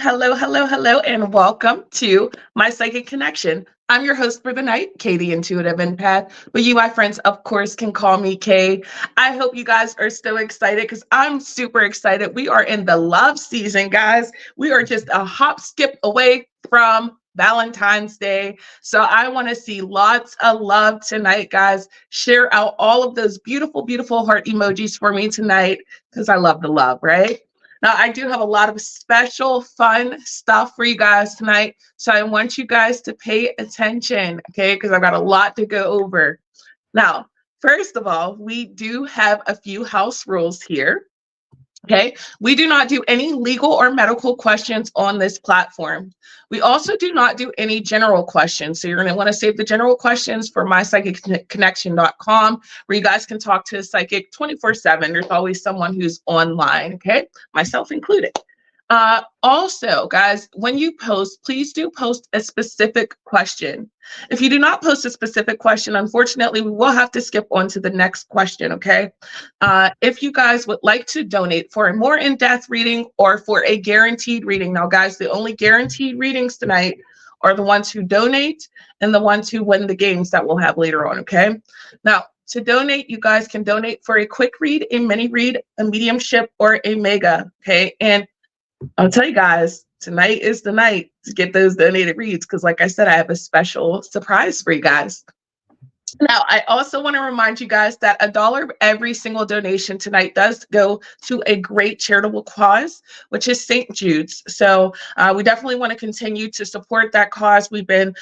hello, and welcome to My Psychic Connection. I'm your host for the night, Kay, the Intuitive Empath, but you, my friends, of course, can call me Kay. I hope you guys are still excited because I'm super excited. We are in the love season, guys. We are just a hop, skip away from Valentine's Day. So I want to see lots of love tonight, guys. Share out all of those beautiful, beautiful heart emojis for me tonight because I love the love, right? Now, I do have a lot of special fun stuff for you guys tonight. So I want you guys to pay attention, okay? Because I've got a lot to go over. Now, first of all, we do have a few house rules here. Okay, we do not do any legal or medical questions on this platform. We also do not do any general questions. So you're going to want to save the general questions for mypsychicconnection.com, where you guys can talk to a psychic 24/7. There's always someone who's online, okay, myself included. Also, guys, when you post, please do post a specific question. If you do not post a specific question, unfortunately, we will have to skip on to the next question, okay? If you guys would like to donate for a more in-depth reading or for a guaranteed reading, now, guys, the only guaranteed readings tonight are the ones who donate and the ones who win the games that we'll have later on, okay? Now, to donate, you guys can donate for a quick read, a mini read, a mediumship, or a mega, okay? And I'll tell you guys, tonight is the night to get those donated reads because, like I said, I have a special surprise for you guys. Now, I also want to remind you guys that $1 of every single donation tonight does go to a great charitable cause, which is St. Jude's. So we definitely want to continue to support that cause. We've been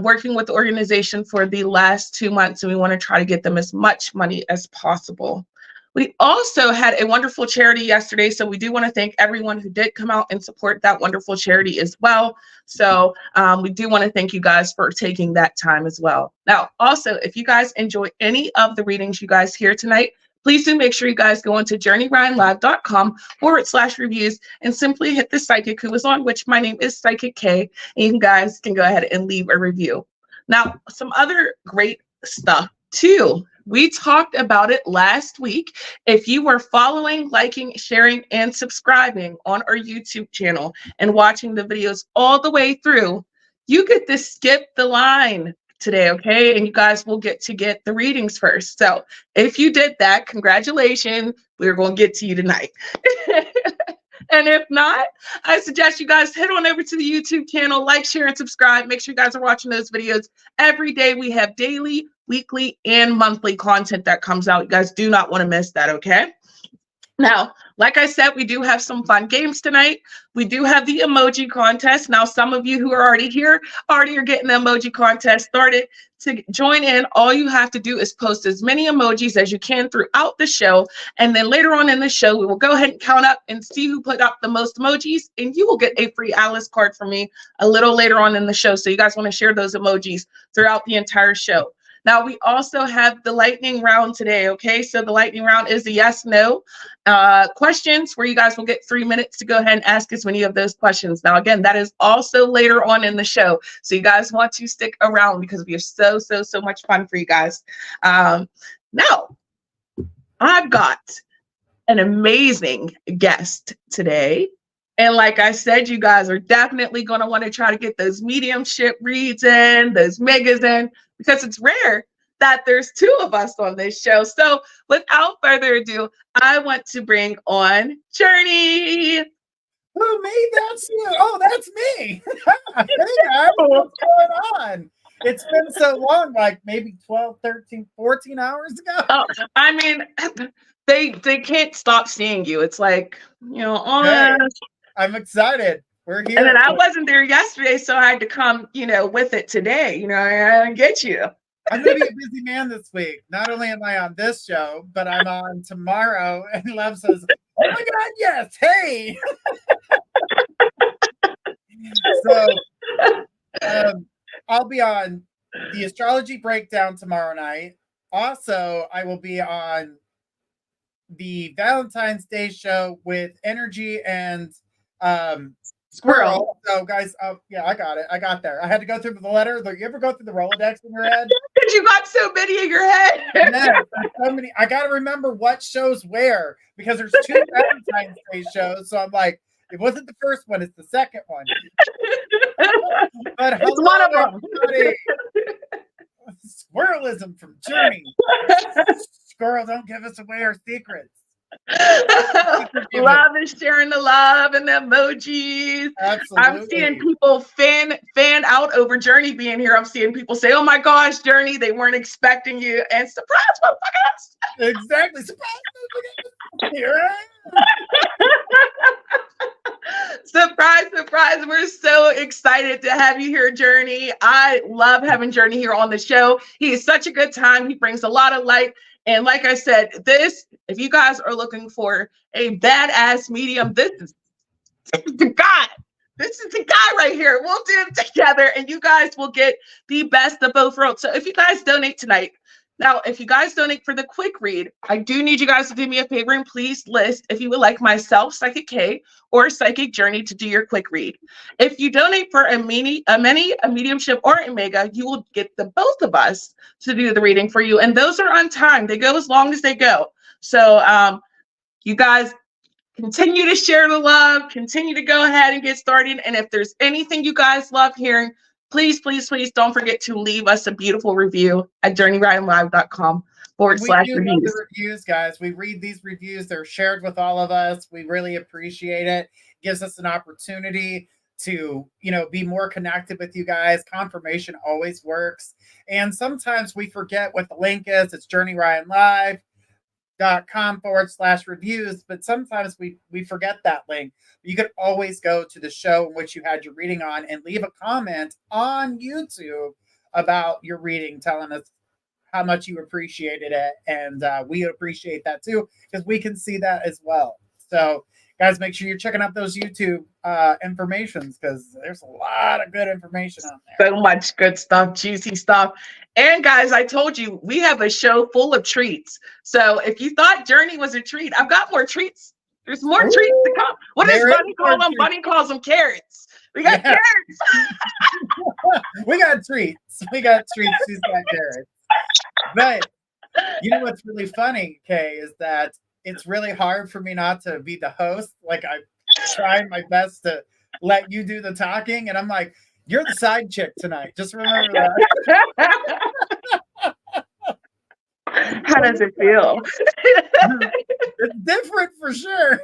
working with the organization for the last 2 months, and we want to try to get them as much money as possible. We also had a wonderful charity yesterday, so we do want to thank everyone who did come out and support that wonderful charity as well. So we do want to thank you guys for taking that time as well. Now, also, if you guys enjoy any of the readings you guys hear tonight, please do make sure you guys go into journeyryanlive.com/reviews and simply hit the psychic who is on, which my name is Psychic K, and you guys can go ahead and leave a review. Now, some other great stuff too. We talked about it last week. If you were following, liking, sharing, and subscribing on our YouTube channel and watching the videos all the way through, you get to skip the line today, okay? And you guys will get the readings first. So if you did that, congratulations. We're going to get to you tonight. And if not, I suggest you guys head on over to the YouTube channel, like, share, and subscribe. Make sure you guys are watching those videos every day. We have daily, weekly, and monthly content that comes out. You guys do not want to miss that, okay? Now, like I said, we do have some fun games tonight. We do have the emoji contest. Now, some of you who are already here already are getting the emoji contest started. To join in, all you have to do is post as many emojis as you can throughout the show. And then later on in the show, we will go ahead and count up and see who put up the most emojis. And you will get a free Alice card from me a little later on in the show. So you guys want to share those emojis throughout the entire show. Now, we also have the lightning round today, okay? So the lightning round is a yes/no questions where you guys will get 3 minutes to go ahead and ask as many of those questions. Now, again, that is also later on in the show. So you guys want to stick around because we have so much fun for you guys. Now, I've got an amazing guest today. And like I said, you guys are definitely going to want to try to get those mediumship reads in, those megas in, because it's rare that there's 2 of us on this show. So without further ado, I want to bring on Journey. Who, me? That's you. Oh, that's me. Hey guys, what's going on? It's been so long, like maybe 12, 13, 14 hours ago. Oh, I mean, they can't stop seeing you. It's like, Hey, I'm excited. We're here. And then I wasn't there yesterday, so I had to come, with it today. I didn't get you. I'm going to be a busy man this week. Not only am I on this show, but I'm on tomorrow. And Love says, oh my God, yes. Hey. So I'll be on the astrology breakdown tomorrow night. Also, I will be on the Valentine's Day show with Energy and Squirrel. So guys, yeah, I got it. I got there. I had to go through the letter. You ever go through the Rolodex in your head? Because you got so many in your head. Yes, so many. I got to remember what shows where because there's 2 Valentine's Day shows. So I'm like, It wasn't the first one, it's the second one. But It's one of them. everybody. Squirrelism from Journey. Squirrel, don't give us away our secrets. Love is sharing the love and the emojis. Absolutely. I'm seeing people fan out over Journey being here. I'm seeing people say, "Oh my gosh, Journey, they weren't expecting you." And surprise, motherfuckers. Exactly. Surprise, motherfuckers. Here I am. Surprise, surprise. We're so excited to have you here, Journey. I love having Journey here on the show. He is such a good time. He brings a lot of light. And like I said, if you guys are looking for a badass medium, this is the guy. This is the guy right here. We'll do it together and you guys will get the best of both worlds. So if you guys donate tonight, now, if you guys donate for the quick read, I do need you guys to do me a favor and please list if you would like myself, Psychic K, or Psychic Journey to do your quick read. If you donate for a mediumship, or a mega, you will get the both of us to do the reading for you. And those are on time. They go as long as they go. So you guys continue to share the love, continue to go ahead and get started. And if there's anything you guys love hearing, please, please, please don't forget to leave us a beautiful review at journeyridenlive.com/reviews. Reviews, guys. We read these reviews. They're shared with all of us. We really appreciate it. Gives us an opportunity to, be more connected with you guys. Confirmation always works. And sometimes we forget what the link is. It's journeyridenlive.com/reviews. But sometimes we forget that link. You could always go to the show in which you had your reading on and leave a comment on YouTube about your reading, telling us how much you appreciated it. And we appreciate that too, because we can see that as well. So guys, make sure you're checking out those YouTube informations, because there's a lot of good information on there. So much good stuff, juicy stuff. And guys, I told you, we have a show full of treats. So if you thought Journey was a treat, I've got more treats. There's more treats to come. What does Bunny call them? Bunny calls them carrots. We got carrots. We got treats. We got treats. She's got carrots. But you know what's really funny, Kay, is that it's really hard for me not to be the host. Like, I tried my best to let you do the talking, and I'm like, you're the side chick tonight. Just remember that. How does it feel? It's different for sure.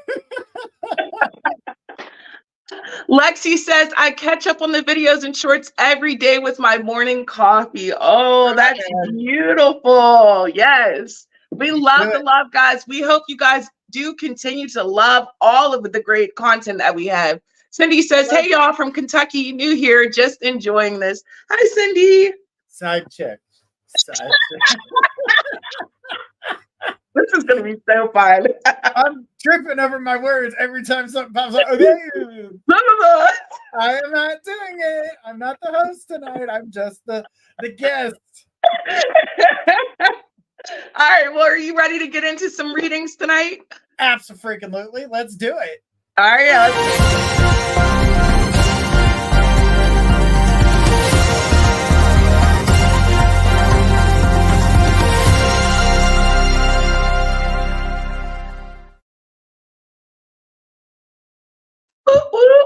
Lexi says, I catch up on the videos and shorts every day with my morning coffee. Oh, that's beautiful. Yes. We love the love, guys. We hope you guys do continue to love all of the great content that we have. Cindy says, hey, y'all from Kentucky, new here, just enjoying this. Hi, Cindy. Side chick. This is going to be so fun. I'm tripping over my words every time something pops up. Okay. I am not doing it. I'm not the host tonight. I'm just the guest. All right. Well, are you ready to get into some readings tonight? Absolutely. Let's do it. All right.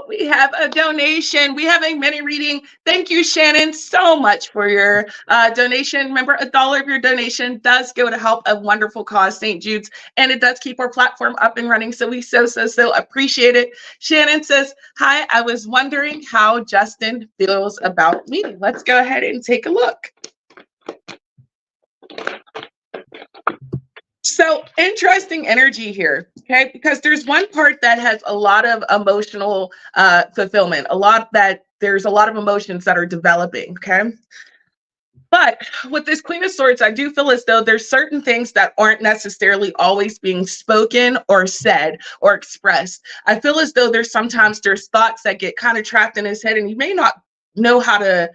We have a donation. We have a mini reading. Thank you, Shannon, so much for your donation. Remember, $1 of your donation does go to help a wonderful cause, St. Jude's, and it does keep our platform up and running. So we so appreciate it. Shannon says, hi, I was wondering how Justin feels about me. Let's go ahead and take a look. So interesting energy here, okay? Because there's one part that has a lot of emotional fulfillment, there's a lot of emotions that are developing, okay? But with this Queen of Swords, I do feel as though there's certain things that aren't necessarily always being spoken or said or expressed. I feel as though there's thoughts that get kind of trapped in his head, and he may not know how to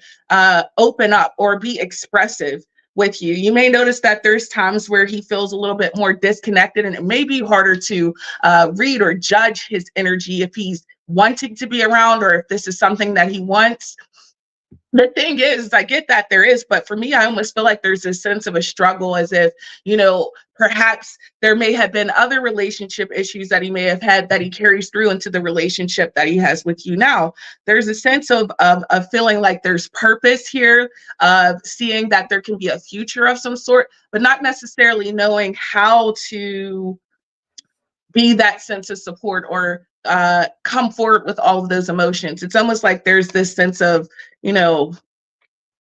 open up or be expressive with you. You may notice that there's times where he feels a little bit more disconnected, and it may be harder to read or judge his energy if he's wanting to be around or if this is something that he wants. the thing is, I get that there is, but for me, I almost feel like there's this sense of a struggle, as if, perhaps there may have been other relationship issues that he may have had that he carries through into the relationship that he has with you now. There's a sense of feeling like there's purpose here, of seeing that there can be a future of some sort, but not necessarily knowing how to be that sense of support, or come forward with all of those emotions. It's almost like there's this sense of,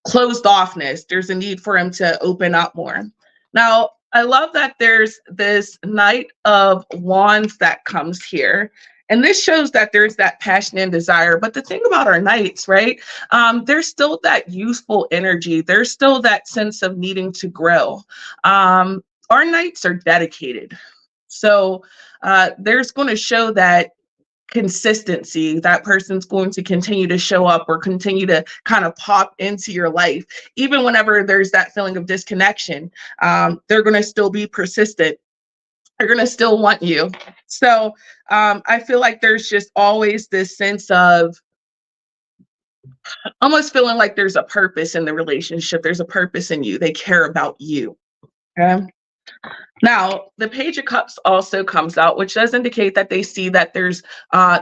closed offness. There's a need for him to open up more. Now, I love that there's this Knight of Wands that comes here. And this shows that there's that passion and desire. But the thing about our knights, right? There's still that youthful energy. There's still that sense of needing to grow. Our knights are dedicated. So there's going to show that consistency. That person's going to continue to show up, or continue to kind of pop into your life even whenever there's that feeling of disconnection. They're going to still be persistent. They're going to still want you. So I feel like there's just always this sense of almost feeling like there's a purpose in the relationship. There's a purpose in you. They care about you. Okay. Now, the Page of Cups also comes out, which does indicate that they see that there's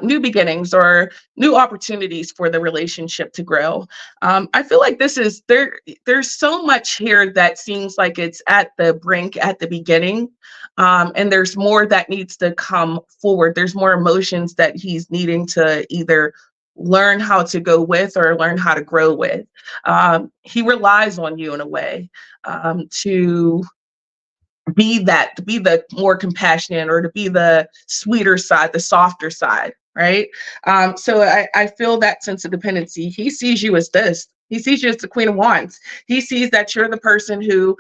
new beginnings or new opportunities for the relationship to grow. I feel like there's so much here that seems like it's at the brink, at the beginning, and there's more that needs to come forward. There's more emotions that he's needing to either learn how to go with or learn how to grow with. He relies on you in a way to be the more compassionate, or to be the sweeter side, the softer side, right? So I feel that sense of dependency. He sees you as this. He sees you as the Queen of Wands. He sees that you're the person who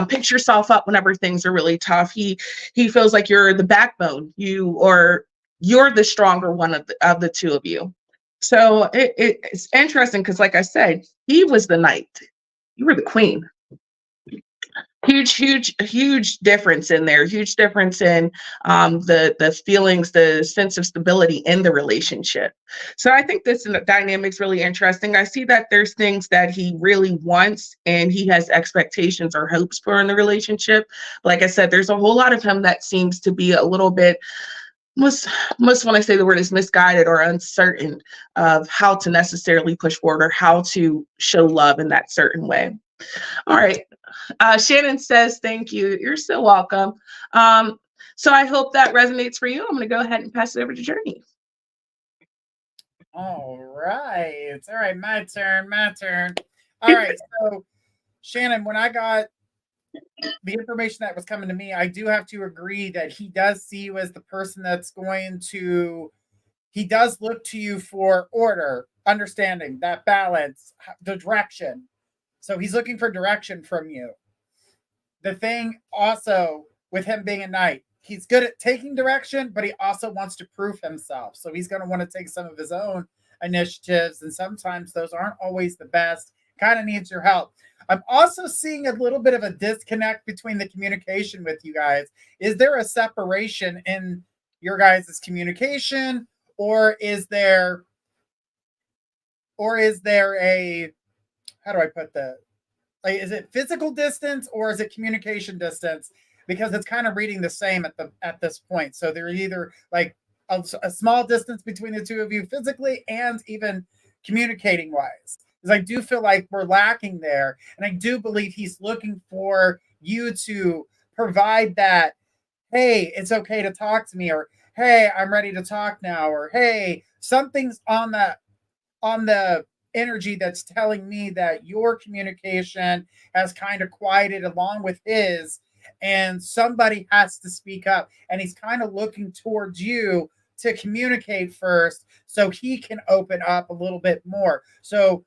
picks yourself up whenever things are really tough. He feels like you're the backbone. You're the stronger one of the two of you. So it's interesting because, like I said, he was the knight. You were the queen. Huge difference in there. Huge difference in the feelings, the sense of stability in the relationship. So I think this dynamic's really interesting. I see that there's things that he really wants and he has expectations or hopes for in the relationship. Like I said, there's a whole lot of him that seems to be a little bit, must when I say the word is misguided or uncertain of how to necessarily push forward or how to show love in that certain way. All right. Shannon says, thank you. You're so welcome. So I hope that resonates for you. I'm going to go ahead and pass it over to Journey. All right. My turn. All right. So, Shannon, when I got the information that was coming to me, I do have to agree that he does see you as the person that's he does look to you for order, understanding, that balance, the direction. So he's looking for direction from you. The thing also with him being a knight, he's good at taking direction, but he also wants to prove himself. So he's going to want to take some of his own initiatives, and sometimes those aren't always the best. Kind of needs your help. I'm also seeing a little bit of a disconnect between the communication with you guys. Is there a separation in your guys' communication, or is there a, how do I put that? Like, is it physical distance or is it communication distance? Because it's kind of reading the same at this point. So they're either like a small distance between the two of you physically and even communicating wise. Because I do feel like we're lacking there. And I do believe he's looking for you to provide that, hey, it's okay to talk to me, or hey, I'm ready to talk now, or hey, something's on the energy that's telling me that your communication has kind of quieted along with his, and somebody has to speak up, and he's kind of looking towards you to communicate first so he can open up a little bit more. So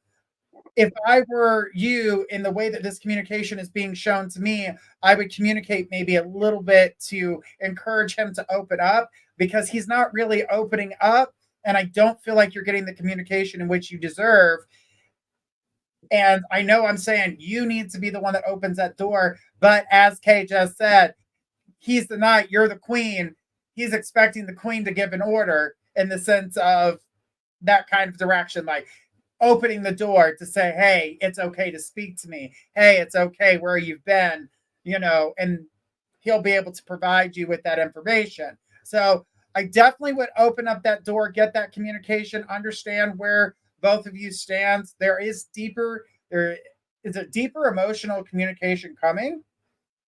if I were you, in the way that this communication is being shown to me, I would communicate maybe a little bit to encourage him to open up, because he's not really opening up. And I don't feel like you're getting the communication in which you deserve. And I know I'm saying you need to be the one that opens that door. But as Kay just said, he's the knight, you're the queen. He's expecting the queen to give an order in the sense of that kind of direction. Like, opening the door to say, hey, it's okay to speak to me. Hey, it's okay where you've been, and he'll be able to provide you with that information. So I definitely would open up that door, get that communication, understand where both of you stand. There is a deeper emotional communication coming,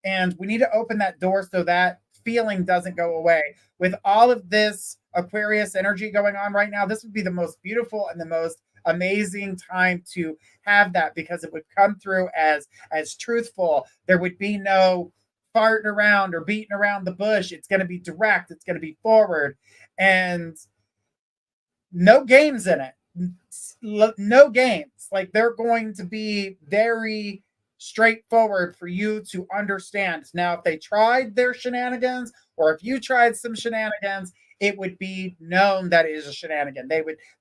and we need to open that door so that feeling doesn't go away. With all of this Aquarius energy going on right now, this would be the most beautiful and the most amazing time to have that, because it would come through as truthful. There would be no farting around or beating around the bush. It's going to be direct, it's going to be forward, and no games in it. No games. Like, they're going to be very straightforward for you to understand. Now, if they tried their shenanigans, or if you tried some shenanigans, it would be known that it is a shenanigan.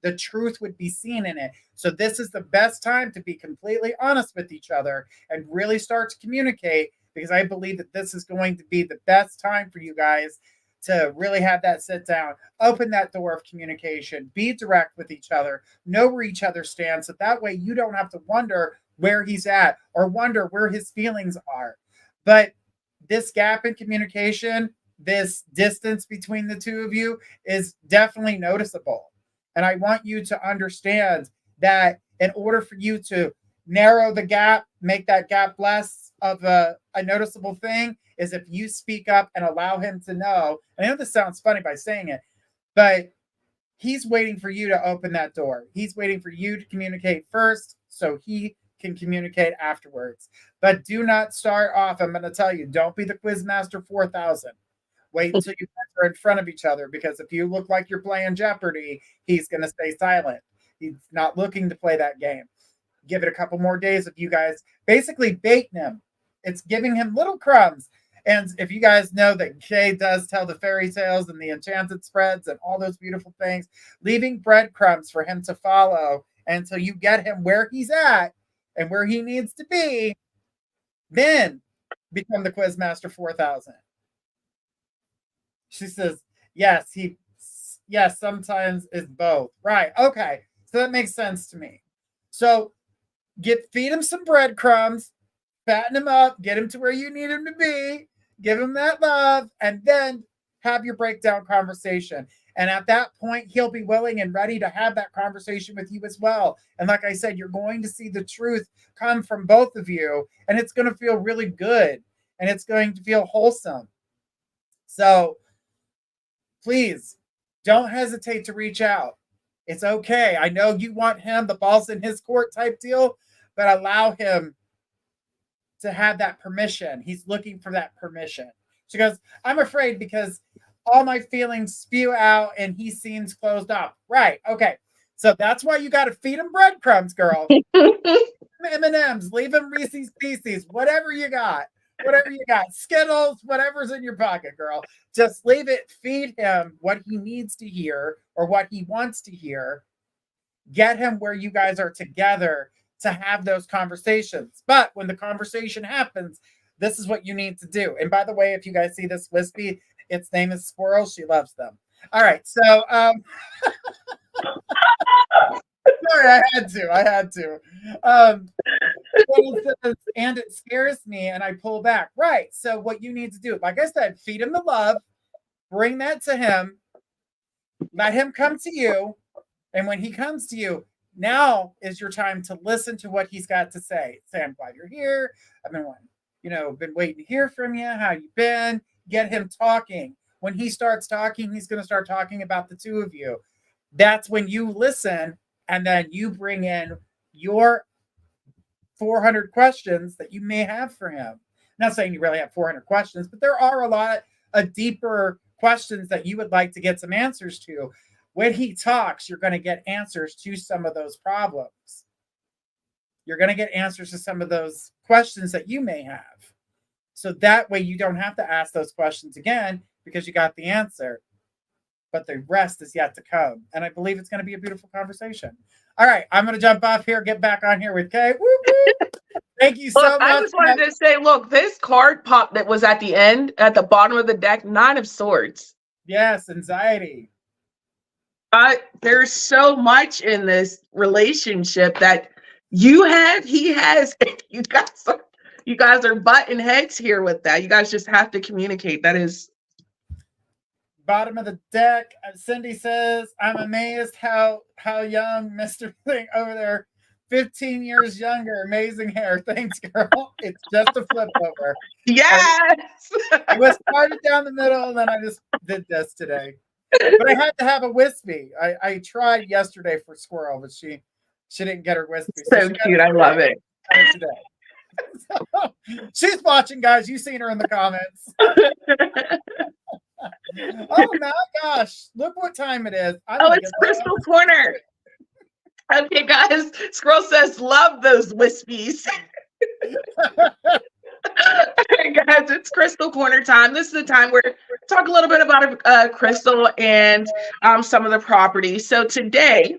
The truth would be seen in it. So this is the best time to be completely honest with each other and really start to communicate, because I believe that this is going to be the best time for you guys to really have that sit down, open that door of communication, be direct with each other, know where each other stands. So that way you don't have to wonder where he's at or wonder where his feelings are. But this gap in communication, this distance between the two of you is definitely noticeable. And I want you to understand that in order for you to narrow the gap, make that gap less of a noticeable thing, is if you speak up and allow him to know. And I know this sounds funny by saying it, but he's waiting for you to open that door. He's waiting for you to communicate first so he can communicate afterwards. But do not start off. I'm going to tell you, don't be the Quizmaster 4000. Wait until you guys are in front of each other, because if you look like you're playing Jeopardy, he's going to stay silent. He's not looking to play that game. Give it a couple more days of you guys basically baiting him. It's giving him little crumbs. And if you guys know that Kay does tell the fairy tales and the enchanted spreads and all those beautiful things, leaving breadcrumbs for him to follow until you get him where he's at and where he needs to be, then become the Quizmaster 4000. She says, yes, sometimes it's both. Right. Okay. So that makes sense to me. So feed him some breadcrumbs, fatten him up, get him to where you need him to be, give him that love, and then have your breakdown conversation. And at that point, he'll be willing and ready to have that conversation with you as well. And like I said, you're going to see the truth come from both of you, and it's going to feel really good, and it's going to feel wholesome. So please don't hesitate to reach out. It's okay. I know you want him, the ball's in his court type deal, but allow him to have that permission. He's looking for that permission. She goes, I'm afraid because all my feelings spew out and he seems closed off. Right. Okay. So that's why you got to feed him breadcrumbs, girl. M&Ms, leave him Reese's Pieces, whatever you got. Skittles, whatever's in your pocket, girl. Just leave it. Feed him what he needs to hear or what he wants to hear. Get him where you guys are together to have those conversations. But when the conversation happens, this is what you need to do. And by the way, if you guys see this wispy, its name is Squirrel. She loves them. All right. So, sorry, I had to. And it scares me and I pull back. Right. So what you need to do, like I said, feed him the love, bring that to him, let him come to you. And when he comes to you, now is your time to listen to what he's got to say. Say, I'm glad you're here. I've been waiting to hear from you. How you been? Get him talking. When he starts talking, he's going to start talking about the two of you. That's when you listen, and then you bring in your 400 questions that you may have for him. I'm not saying you really have 400 questions, but there are a lot of deeper questions that you would like to get some answers to. When he talks, you're going to get answers to some of those problems. You're going to get answers to some of those questions that you may have. So that way you don't have to ask those questions again because you got the answer. But the rest is yet to come. And I believe it's going to be a beautiful conversation. All right, I'm going to jump off here, get back on here with Kay. Woo-hoo. Thank you so much. I just wanted to say, look, this card pop that was at the end, at the bottom of the deck, 9 of Swords. Yes, anxiety. There's so much in this relationship that you have, he has. You guys are butting heads here with that. You guys just have to communicate. That is Bottom of the deck. Cindy says, "I'm amazed how young Mr. Thing over there, 15 years younger, amazing hair. Thanks, girl. It's just a flip over. yes. It was started down the middle, and then I just did this today. But I had to have a wispy. I tried yesterday for Squirrel, but she didn't get her wispy. So cute. I love it. Today. So, she's watching, guys. You've seen her in the comments. Oh my gosh, look what time it is. It's Crystal Corner. Okay, guys. Squirrel says, love those wispies. Hey guys, it's Crystal Corner time. This is the time where we talk a little bit about crystal and some of the properties. So today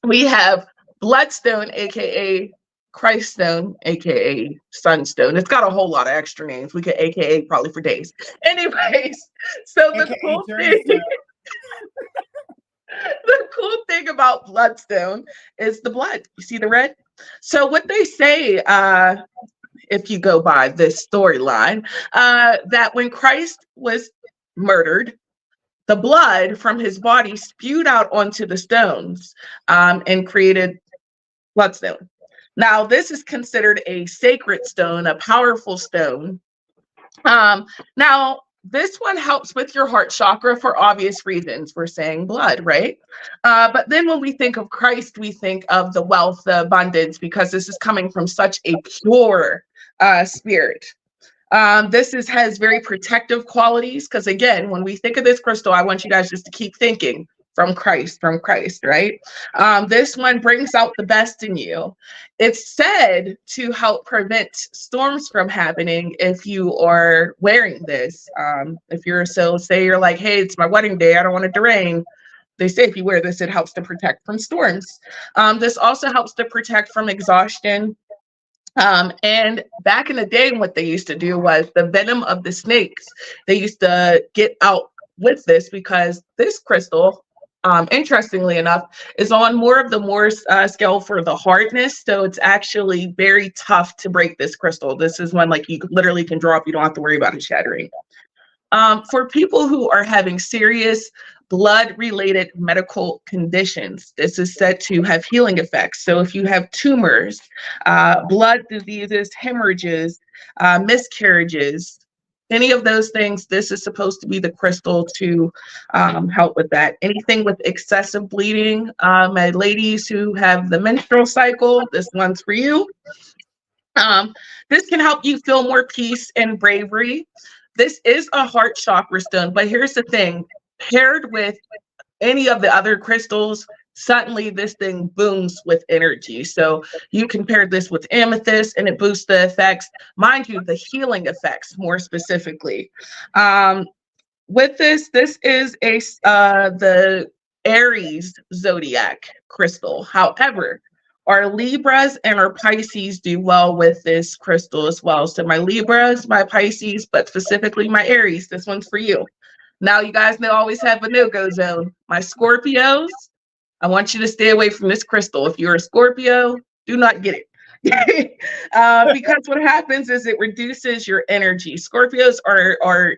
we have Bloodstone, aka Christstone, aka Sunstone. It's got a whole lot of extra names. We could aka probably for days. Anyways, so the cool thing, the cool thing about Bloodstone is the blood. You see the red? So what they say, if you go by this storyline, that when Christ was murdered, the blood from his body spewed out onto the stones and created Bloodstone. Now, this is considered a sacred stone, a powerful stone. Now, this one helps with your heart chakra for obvious reasons. We're saying blood, right? But then when we think of Christ, we think of the wealth, the abundance, because this is coming from such a pure spirit. This has very protective qualities, because again, when we think of this crystal, I want you guys just to keep thinking from Christ, right? This one brings out the best in you. It's said to help prevent storms from happening if you are wearing this. If you're say you're like, hey, it's my wedding day, I don't want it to rain. They say if you wear this, it helps to protect from storms. This also helps to protect from exhaustion. And back in the day, what they used to do was the venom of the snakes, they used to get out with this, because this crystal, interestingly enough, is on more of the scale for the hardness. So it's actually very tough to break this crystal. This is one like you literally can drop, you don't have to worry about it shattering. For people who are having serious blood-related medical conditions, this is said to have healing effects. So if you have tumors, blood diseases, hemorrhages, miscarriages, any of those things, this is supposed to be the crystal to help with that. Anything with excessive bleeding, my ladies who have the menstrual cycle, this one's for you. This can help you feel more peace and bravery. This is a heart chakra stone, but here's the thing, paired with any of the other crystals, suddenly this thing booms with energy. So you can pair this with amethyst and it boosts the effects. Mind you, the healing effects more specifically. With this is the Aries zodiac crystal. However, our Libras and our Pisces do well with this crystal as well. So my Libras, my Pisces, but specifically my Aries, this one's for you. Now you guys know I always have a no-go zone. My Scorpios, I want you to stay away from this crystal. If you're a Scorpio, do not get it. Because what happens is it reduces your energy. Scorpios are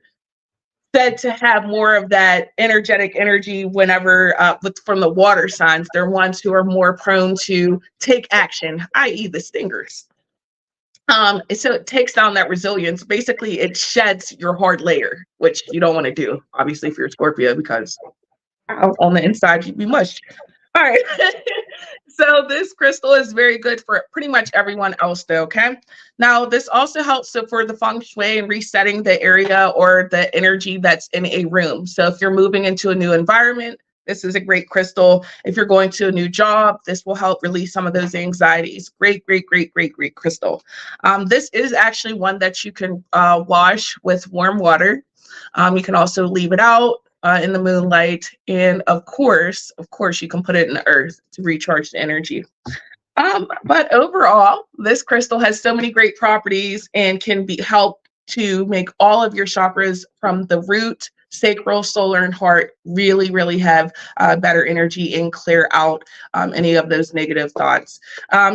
said to have more of that energetic energy whenever from the water signs. They're ones who are more prone to take action, i.e. the stingers. So it takes down that resilience. Basically, it sheds your hard layer, which you don't want to do, obviously, if you're a Scorpio, because on the inside, you'd be mush. All right. So this crystal is very good for pretty much everyone else, though, okay? Now, this also helps for the feng shui and resetting the area or the energy that's in a room. So if you're moving into a new environment, this is a great crystal. If you're going to a new job, this will help release some of those anxieties. Great crystal. This is actually one that you can wash with warm water. You can also leave it out in the moonlight. And of course, you can put it in the earth to recharge the energy. But overall, this crystal has so many great properties and can help to make all of your chakras from the root sacral, solar, and heart really, really have better energy and clear out any of those negative thoughts.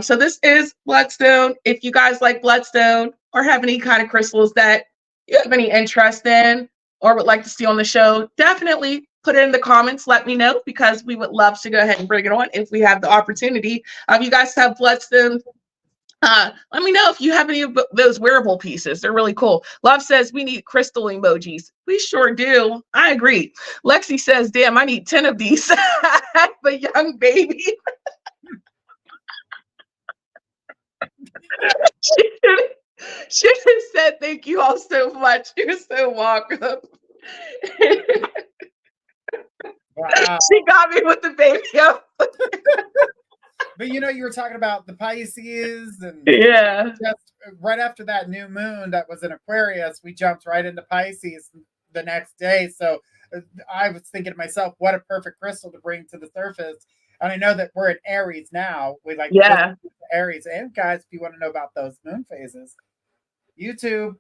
So this is bloodstone. If you guys like bloodstone or have any kind of crystals that you have any interest in or would like to see on the show, definitely put it in the comments. Let me know, because we would love to go ahead and bring it on if we have the opportunity. You guys have bloodstone. Let me know if you have any of those wearable pieces. They're really cool. Love says we need crystal emojis. We sure do. I agree. Lexi says, damn, I need 10 of these. The young baby. She said, thank you all so much. You're so welcome. Wow. She got me with the baby up. But you were talking about the Pisces, and Yeah. just right after that new moon that was in Aquarius, we jumped right into Pisces the next day. So I was thinking to myself, what a perfect crystal to bring to the surface. And I know that we're in Aries now. We Aries. And guys, if you want to know about those moon phases, YouTube,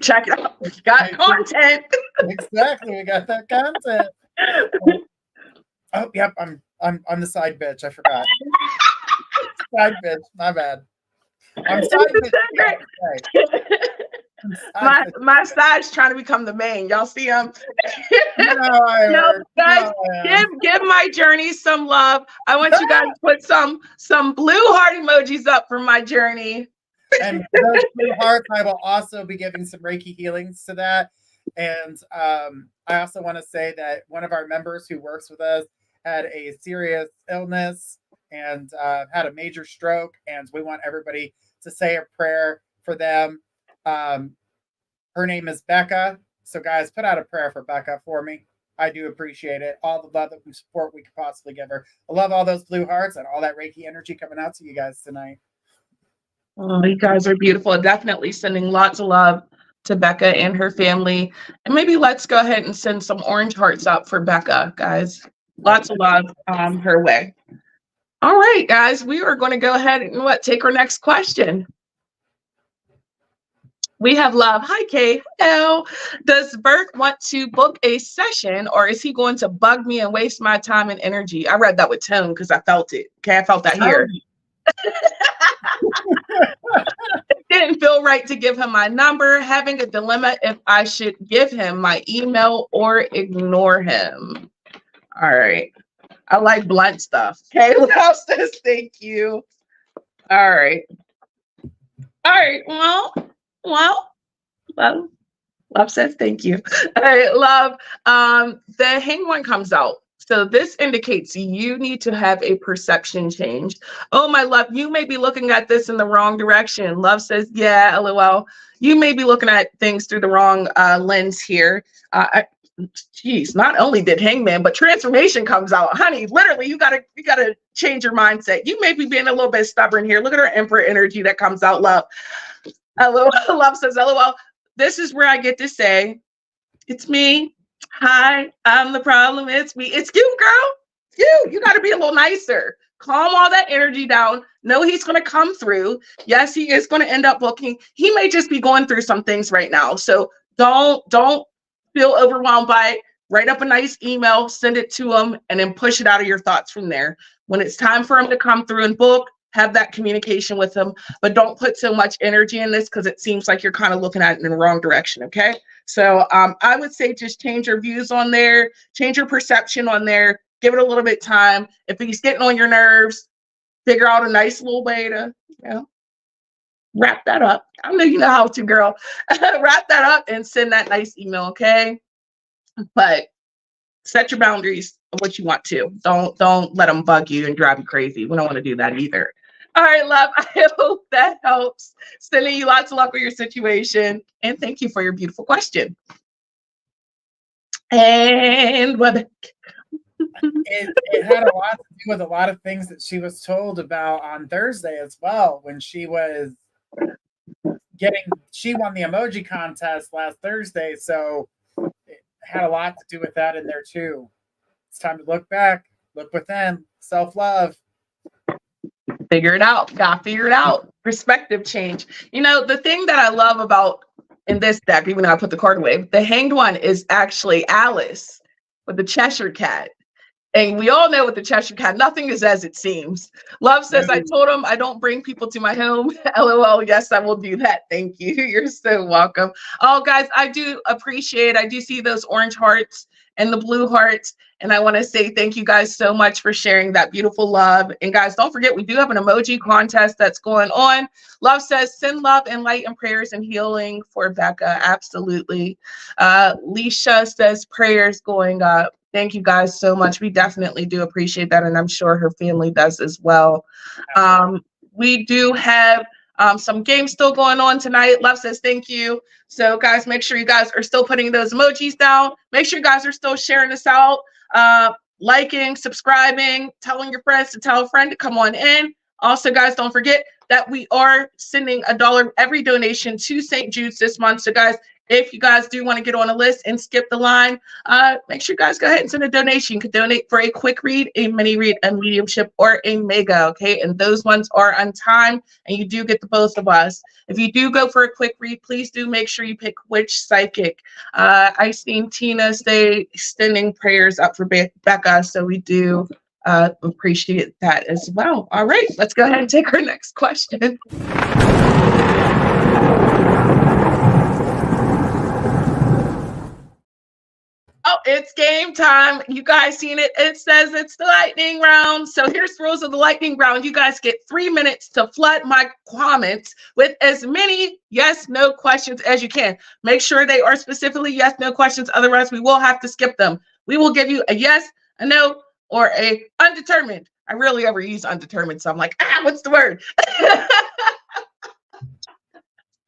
check it out. We got content. Exactly, we got that content. Oh, yep, I'm the side bitch. I forgot. Side bitch, my bad. I'm side bitch. My side's trying to become the main. Y'all see him? Guys, give my journey some love. I want you guys to put some blue heart emojis up for my journey. And those blue hearts, I will also be giving some Reiki healings to that. And I also want to say that one of our members who works with us had a serious illness and had a major stroke, and we want everybody to say a prayer for them. Her name is Becca. So guys, put out a prayer for Becca for me. I do appreciate it. All the love and support we could possibly give her. I love all those blue hearts and all that Reiki energy coming out to you guys tonight. Oh, you guys are beautiful. Definitely sending lots of love to Becca and her family. And maybe let's go ahead and send some orange hearts up for Becca, guys. Lots of love her way. All right, guys, we are going to go ahead and take our next question. We have Love. Hi, Kay. Hello. Does Bert want to book a session, or is he going to bug me and waste my time and energy? I read that with tone because I felt it. Okay, I felt that here. It didn't feel right to give him my number. Having a dilemma if I should give him my email or ignore him. All right. I like blunt stuff. Okay, Love says thank you. All right. All right. Well, Love says thank you. All right, Love. The Hanged One comes out. So this indicates you need to have a perception change. Oh, my love, you may be looking at this in the wrong direction. Love says, yeah, LOL. You may be looking at things through the wrong lens here. Geez, not only did Hangman, but transformation comes out. Honey, literally, you gotta change your mindset. You may be being a little bit stubborn here. Look at her Emperor energy that comes out, Love. LOL. Love says, LOL. This is where I get to say, it's me. Hi, I'm the problem. It's me. It's you, girl. You got to be a little nicer. Calm all that energy down. Know he's going to come through. Yes, he is going to end up booking. He may just be going through some things right now. So don't feel overwhelmed by it. Write up a nice email, send it to him, and then push it out of your thoughts from there. When it's time for him to come through and book, have that communication with him, but don't put so much energy in this because it seems like you're kind of looking at it in the wrong direction, okay? So I would say just change your views on there, change your perception on there, give it a little bit of time. If he's getting on your nerves, figure out a nice little way to, wrap that up. I know you know how to, girl. Wrap that up and send that nice email, okay? But set your boundaries of what you want to. Don't let them bug you and drive you crazy. We don't want to do that either. All right, Love, I hope that helps. Sending you lots of luck with your situation. And thank you for your beautiful question. And we're back. It had a lot to do with a lot of things that she was told about on Thursday as well, when she was she won the emoji contest last Thursday. So it had a lot to do with that in there too. It's time to look back, look within, self-love. Figure it out. Gotta figure it out. Perspective change. The thing that I love about in this deck, even though I put the card away. The Hanged one is actually Alice with the Cheshire Cat. And we all know with the Cheshire Cat, nothing is as it seems. Love says, I told him I don't bring people to my home. LOL. Yes, I will do that. Thank you. You're so welcome. Oh, guys, I do appreciate, I do see those orange hearts and the blue hearts. And I want to say thank you guys so much for sharing that beautiful love. And guys, don't forget, we do have an emoji contest that's going on. Love says, send love and light and prayers and healing for Becca. Absolutely. Leisha says, prayers going up. Thank you guys so much. We definitely do appreciate that. And I'm sure her family does as well. We do have some games still going on tonight. Love says thank you. So guys, make sure you guys are still putting those emojis down. Make sure you guys are still sharing this out, liking, subscribing, telling your friends to tell a friend to come on in. Also, guys, don't forget that we are sending $1 every donation to St. Jude's this month. So guys, if you guys do want to get on a list and skip the line, make sure you guys go ahead and send a donation. You can donate for a quick read, a mini read, a mediumship, or a mega, okay? And those ones are on time, and you do get the both of us. If you do go for a quick read, please do make sure you pick which psychic. I seen Tina say extending prayers up for Becca, so we do appreciate that as well. All right, let's go ahead and take our next question. Oh, it's game time. You guys seen it? It says it's the lightning round. So here's the rules of the lightning round. You guys get 3 minutes to flood my comments with as many yes, no questions as you can. Make sure they are specifically yes, no questions. Otherwise, we will have to skip them. We will give you a yes, a no, or a undetermined. I rarely ever use undetermined, so I'm like, what's the word?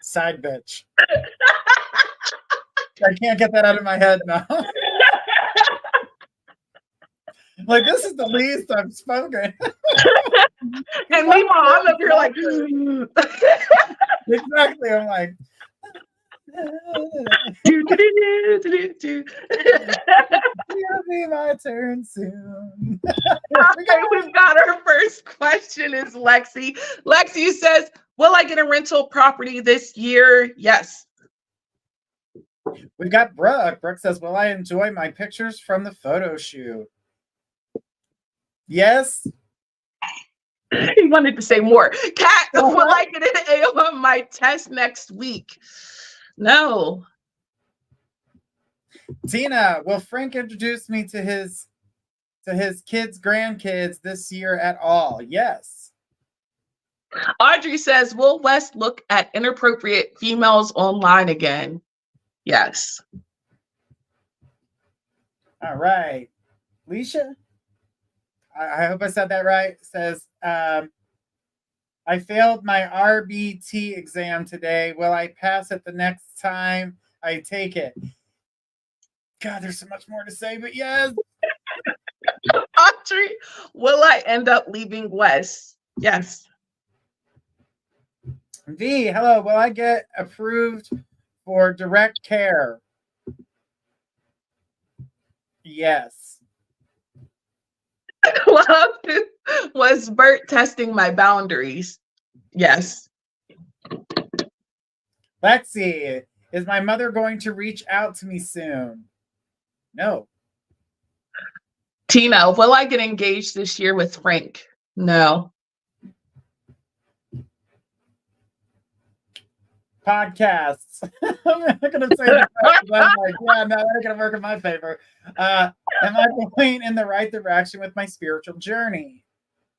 Side bitch. I can't get that out of my head now. Like, this is the least I've spoken. And meanwhile, I'm up here like, exactly. I'm like, it'll be my turn soon. Okay, we've got our first question is Lexi. Lexi says, will I get a rental property this year? Yes. We've got Brooke. Brooke says, will I enjoy my pictures from the photo shoot? Yes. He wanted to say more. Kat, will I get an A on my test next week? No. Tina, will Frank introduce me to his kids' grandkids this year at all? Yes. Audrey says, will West look at inappropriate females online again? Yes. All right. Leisha, I hope I said that right. Says, I failed my RBT exam today. Will I pass it the next time I take it? God, there's so much more to say, but yes. Audrey, will I end up leaving West? Yes. V, hello. Will I get approved for direct care? Yes. Was Bert testing my boundaries? Yes. Lexi, is my mother going to reach out to me soon? No. Tina, will I get engaged this year with Frank? No. Podcasts. I'm not going to say that. I'm like, yeah, no, that's going to work in my favor. Am I going in the right direction with my spiritual journey?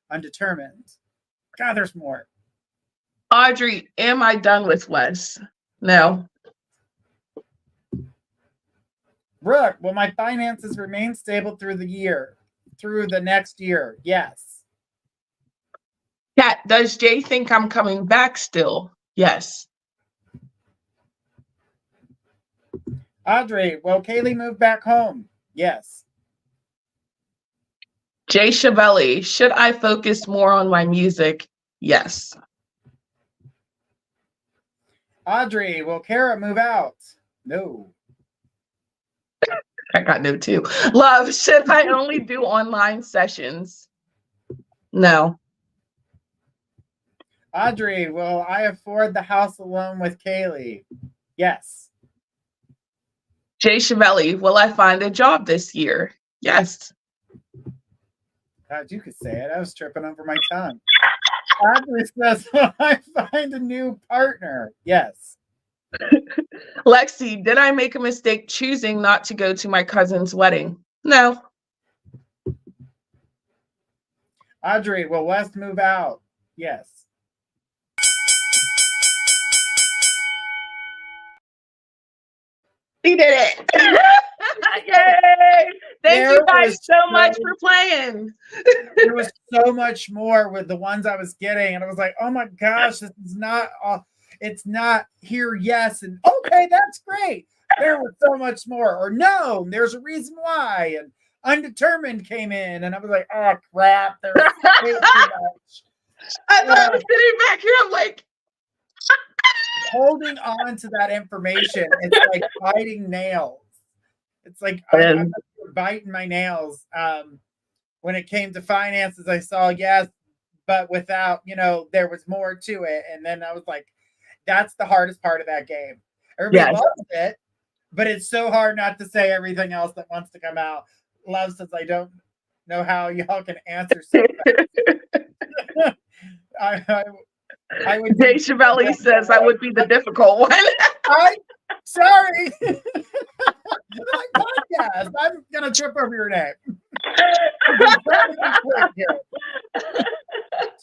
Undetermined. God, there's more. Audrey, am I done with Wes? No. Brooke, will my finances remain stable through the next year? Yes. Kat, does Jay think I'm coming back still? Yes. Audrey, will Kaylee move back home? Yes. Jay Chavelli, should I focus more on my music? Yes. Audrey, will Kara move out? No. I got no too. Love, should I only do online sessions? No. Audrey, will I afford the house alone with Kaylee? Yes. Jay Chevelli, will I find a job this year? Yes. God, you could say it. I was tripping over my tongue. Audrey says, will I find a new partner? Yes. Lexi, did I make a mistake choosing not to go to my cousin's wedding? No. Audrey, will West move out? Yes. He did it. Yay! Thank you guys so much for playing. There was so much more with the ones I was getting, and I was like, oh my gosh, this is not it's not here, yes, and okay, that's great. There was so much more, or no, there's a reason why, and undetermined came in, and I was like, oh crap, there was way too much. I was sitting back here, I'm like, holding on to that information, it's like biting nails. It's like I'm biting my nails. When it came to finances, I saw yes, but without, there was more to it. And then I was like, that's the hardest part of that game. Everybody loves it, but it's so hard not to say everything else that wants to come out. Love says, I don't know how y'all can answer so fast. I would. Jay Chevelli says I would be the difficult one. I'm sorry. My podcast. I'm gonna trip over your name. I'm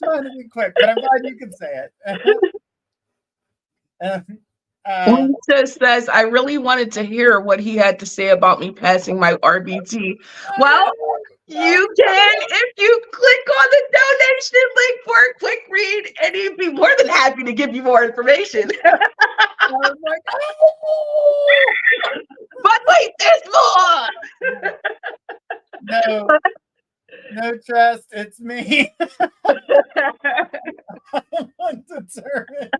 trying to be quick, but I'm glad you can say it. Lisa says I really wanted to hear what he had to say about me passing my RBT. Well, you can if you click on the donation link for a quick read, and he'd be more than happy to give you more information. I was like, oh! But wait, there's more. No trust. It's me. I'm undetermined.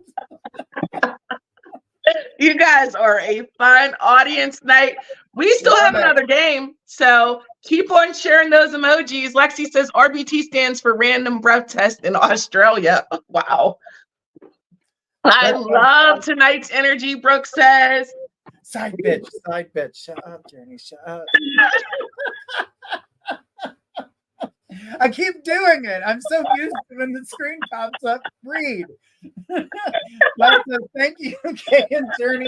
You guys are a fun audience tonight. We still have another game, so keep on sharing those emojis. Lexi says RBT stands for Random Breath Test in Australia. Wow. I love tonight's energy, Brooke says. Side bitch. Shut up, Jenny. Shut up. I keep doing it. I'm so used to when the screen pops up. Read. Thank you, Kay and Journey.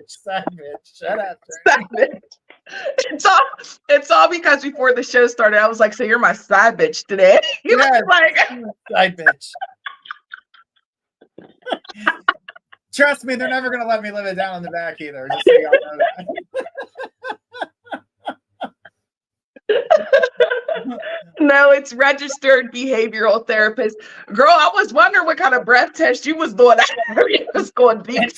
Side bitch. Shut up, Journey. It's all because before the show started, I was like, so you're my side bitch today. He was like, side bitch. Trust me, they're never gonna let me live it down in the back either. Just so y'all know that. No, it's registered behavioral therapist. Girl, I was wondering what kind of breath test you was doing. I was going deep. In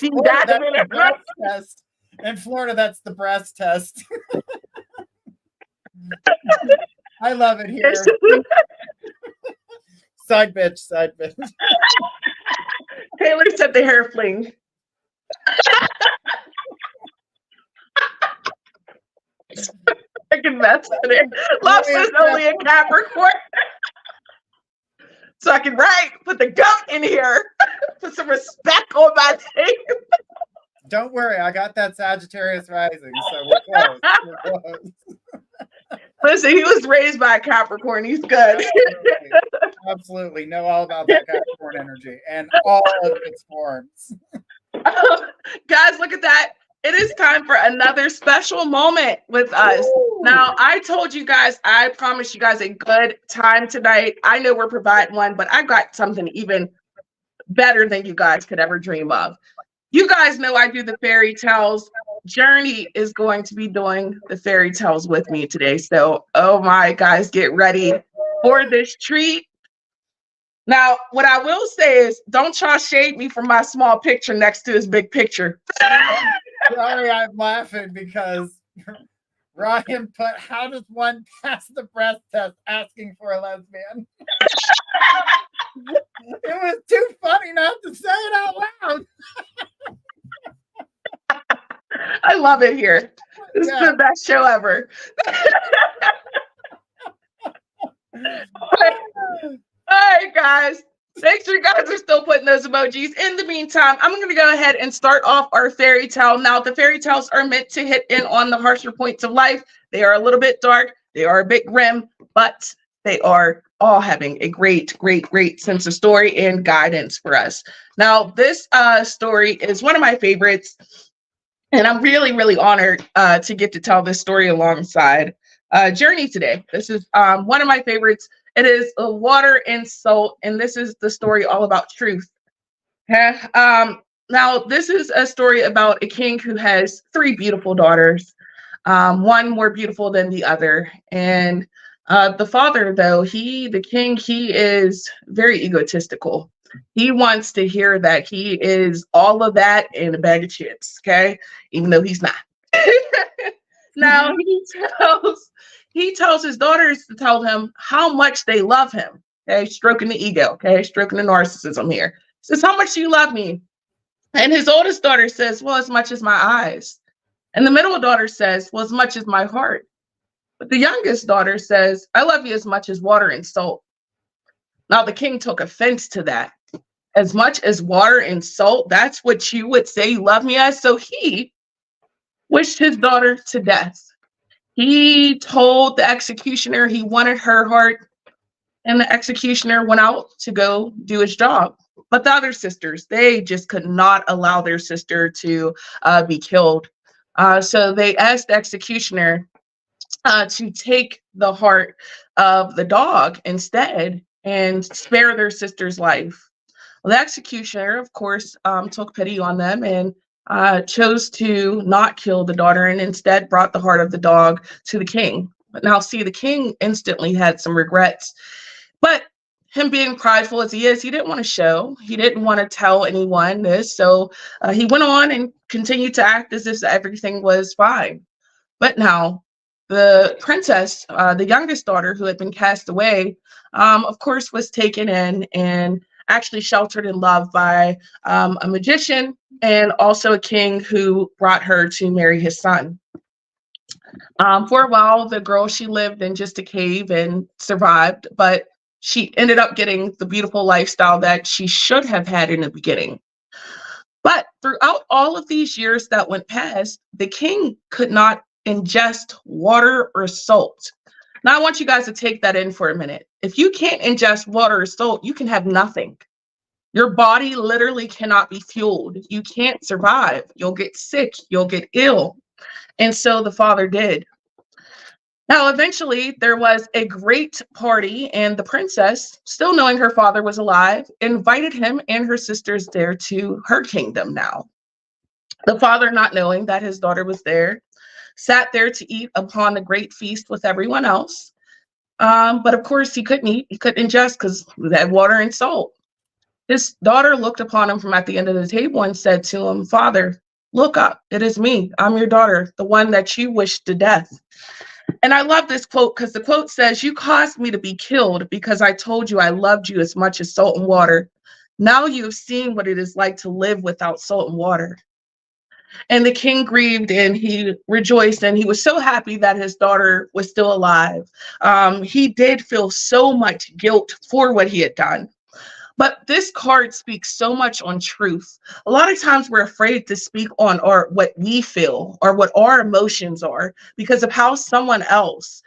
Florida, that's the breast test. I love it here. Side bitch. Taylor said the hair fling. I can mess with it. Love says only a Capricorn. So I can put the goat in here. Put some respect on my name. Don't worry, I got that Sagittarius rising, so we're close. Listen, he was raised by a Capricorn. He's good. Absolutely. Know all about that Capricorn energy and all of its forms. Guys, look at that. It is time for another special moment with us. Ooh. Now, I told you guys, I promised you guys a good time tonight. I know we're providing one, but I got something even better than you guys could ever dream of. You guys know I do the fairy tales. Journey is going to be doing the fairy tales with me today. So, oh my guys, get ready for this treat. Now, what I will say is, don't y'all shade me for my small picture next to his big picture. Sorry, I'm laughing because Ryan put, how does one pass the breath test asking for a lesbian? It was too funny not to say it out loud. I love it here. This is the best show ever. All right, guys. Make sure you guys are still putting those emojis. In the meantime, I'm going to go ahead and start off our fairy tale. Now, the fairy tales are meant to hit in on the harsher points of life. They are a little bit dark. They are a bit grim, but they are all having a great, great, great sense of story and guidance for us. Now, this story is one of my favorites, and I'm really, really honored to get to tell this story alongside Journey today. This is one of my favorites. It is Water and Salt, and this is the story all about truth. Okay? Now, this is a story about a king who has three beautiful daughters, one more beautiful than the other. And the father, though, the king, he is very egotistical. He wants to hear that he is all of that in a bag of chips, okay? Even though he's not. Now he tells his daughters to tell him how much they love him. Okay, stroking the ego, okay, stroking the narcissism here. He says, how much do you love me? And his oldest daughter says, well, as much as my eyes. And the middle daughter says, well, as much as my heart. But the youngest daughter says, I love you as much as water and salt. Now the king took offense to that. As much as water and salt, that's what you would say you love me as. So he wished his daughter to death. He told the executioner he wanted her heart, and the executioner went out to go do his job. But the other sisters, they just could not allow their sister to be killed. So they asked the executioner to take the heart of the dog instead and spare their sister's life. Well, the executioner, of course, took pity on them and chose to not kill the daughter and instead brought the heart of the dog to the king. But now, see, the king instantly had some regrets. But him being prideful as he is, he didn't want to show. He didn't want to tell anyone this. So he went on and continued to act as if everything was fine. But now, the princess, the youngest daughter who had been cast away, of course, was taken in and actually sheltered and loved by a magician and also a king who brought her to marry his son. For a while, the girl, she lived in just a cave and survived, but she ended up getting the beautiful lifestyle that she should have had in the beginning. But throughout all of these years that went past, the king could not ingest water or salt. Now, I want you guys to take that in for a minute. If you can't ingest water or salt, you can have nothing. Your body literally cannot be fueled. You can't survive. You'll get sick. You'll get ill. And so the father did. Now, eventually, there was a great party, and the princess, still knowing her father was alive, invited him and her sisters there to her kingdom now. The father, not knowing that his daughter was there, sat there to eat upon the great feast with everyone else. But of course, he couldn't eat. He couldn't ingest because they had water and salt. His daughter looked upon him from at the end of the table and said to him, Father, look up. It is me. I'm your daughter, the one that you wished to death. And I love this quote because the quote says, you caused me to be killed because I told you I loved you as much as salt and water. Now you have seen what it is like to live without salt and water. And the king grieved and he rejoiced and he was so happy that his daughter was still alive. He did feel so much guilt for what he had done. But this card speaks so much on truth. A lot of times we're afraid to speak on what we feel or what our emotions are because of how someone else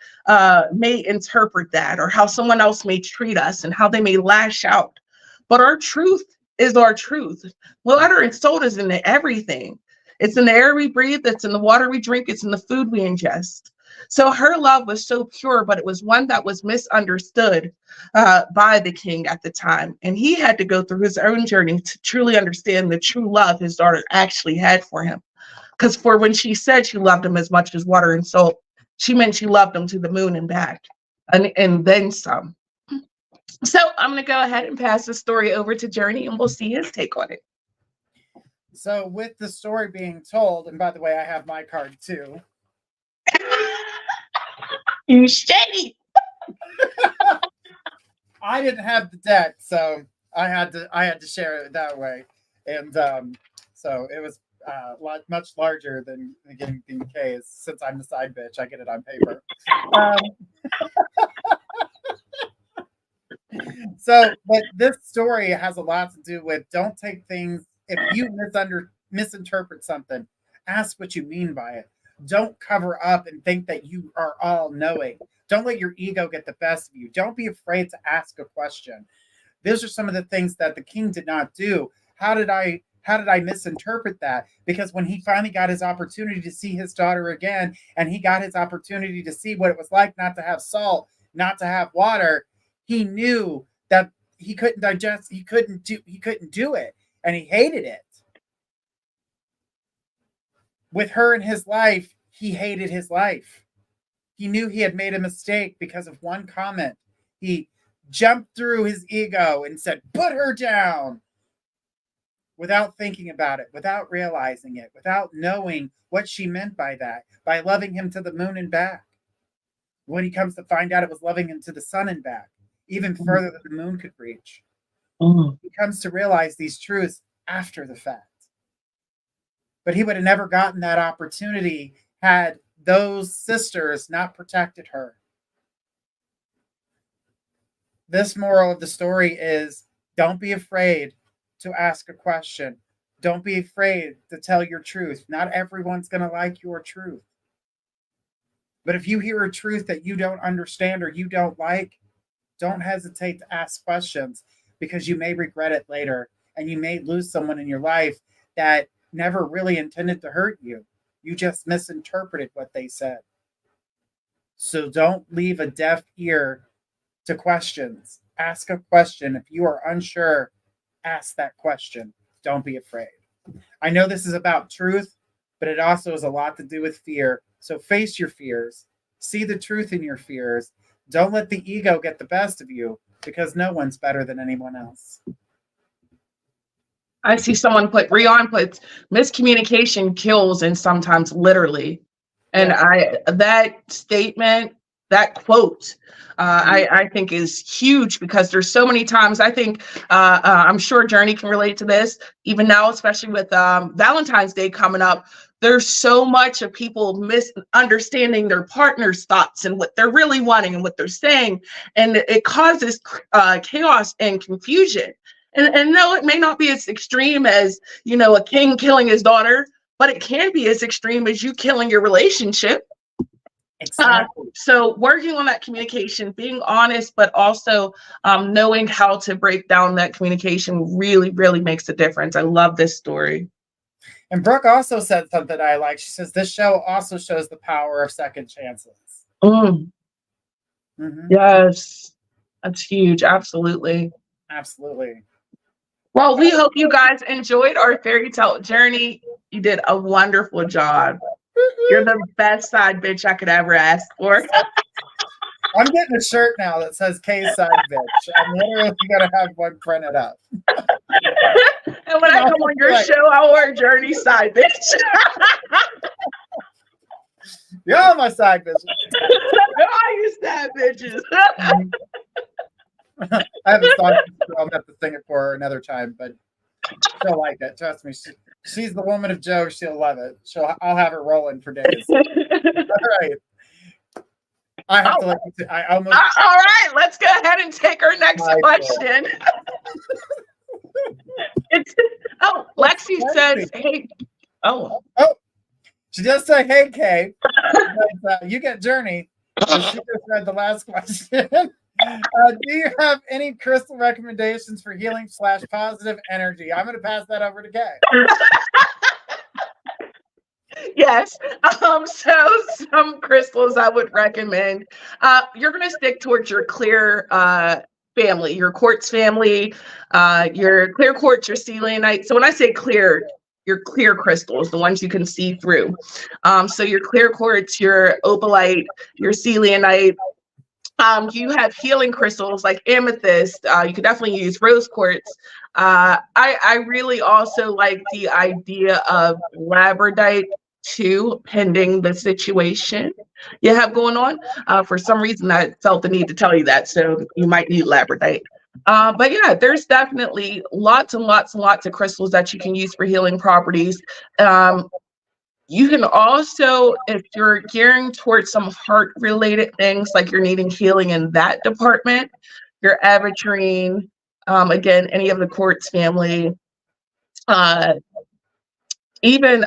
may interpret that or how someone else may treat us and how they may lash out. But our truth is our truth. Water and salt is in everything. It's in the air we breathe. It's in the water we drink. It's in the food we ingest. So her love was so pure, but it was one that was misunderstood by the king at the time. And he had to go through his own journey to truly understand the true love his daughter actually had for him. Because for when she said she loved him as much as water and salt, she meant she loved him to the moon and back and then some. So I'm going to go ahead and pass the story over to Journey and we'll see his take on it. So with the story being told, and by the way, I have my card too. You shady. I didn't have the deck, so I had to share it that way, and so it was much larger than getting BK. Since I'm the side bitch, I get it on paper. So, but this story has a lot to do with don't take things, if you misinterpret something, ask what you mean by it. Don't cover up and think that you are all knowing. Don't let your ego get the best of you. Don't be afraid to ask a question. Those are some of the things that the king did not do. How did I misinterpret that? Because when he finally got his opportunity to see his daughter again, and he got his opportunity to see what it was like not to have salt, not to have water, he knew that he couldn't digest, he couldn't do it, and he hated it. With her in his life, he hated his life. He knew he had made a mistake because of one comment. He jumped through his ego and said, "Put her down," without thinking about it, without realizing it, without knowing what she meant by that, by loving him to the moon and back. When he comes to find out, it was loving him to the sun and back, even further than the moon could reach. He comes to realize these truths after the fact. But he would have never gotten that opportunity had those sisters not protected her. This moral of the story is don't be afraid to ask a question. Don't be afraid to tell your truth. Not everyone's going to like your truth. But if you hear a truth that you don't understand or you don't like, don't hesitate to ask questions, because you may regret it later and you may lose someone in your life that never really intended to hurt you. You just misinterpreted what they said. So don't leave a deaf ear to questions. Ask a question. If you are unsure, ask that question. Don't be afraid. I know this is about truth, but it also has a lot to do with fear. So face your fears. See the truth in your fears. Don't let the ego get the best of you, because no one's better than anyone else. I see someone Rion puts miscommunication kills, and sometimes literally. And Yeah. that statement, that quote, I think is huge, because there's so many times I think I'm sure Journey can relate to this even now, especially with Valentine's Day coming up. There's so much of people misunderstanding their partner's thoughts and what they're really wanting and what they're saying, and it causes chaos and confusion. And no, it may not be as extreme as, a king killing his daughter, but it can be as extreme as you killing your relationship. Exactly. So working on that communication, being honest, but also knowing how to break down that communication really, really makes a difference. I love this story. And Brooke also said something I like. She says, this show also shows the power of second chances. Mm, Mhm. yes, that's huge. Absolutely. Absolutely. Well, we hope you guys enjoyed our fairy tale journey. You did a wonderful job. You're the best side bitch I could ever ask for. I'm getting a shirt now that says K side bitch. I'm literally going to have one printed up. And when I come on your show, I'll wear Journey side bitch. You're all my side bitches. I use that bitches. I haven't thought I'll have to sing it for her another time, but she'll like it. Trust me. She's the woman of Joe. She'll love it. I'll have her rolling for days. All right. I have to let you. I almost. All right, let's go ahead and take our next question. Lexi says, "Hey, oh, she does say, hey, Kay, but, you get Journey." She just read the last question. Do you have any crystal recommendations for healing / positive energy? I'm going to pass that over to Kay. Yes. So some crystals I would recommend. You're going to stick towards your clear family, your quartz family, your clear quartz, your selenite. So when I say clear, your clear crystals, the ones you can see through. So your clear quartz, your opalite, your selenite. You have healing crystals like amethyst. You could definitely use rose quartz. I really also like the idea of labradorite too, pending the situation you have going on. For some reason, I felt the need to tell you that, so you might need labradorite. But yeah, there's definitely lots and lots and lots of crystals that you can use for healing properties. You can also, if you're gearing towards some heart-related things, like you're needing healing in that department, your aventurine, again, any of the quartz family, uh, even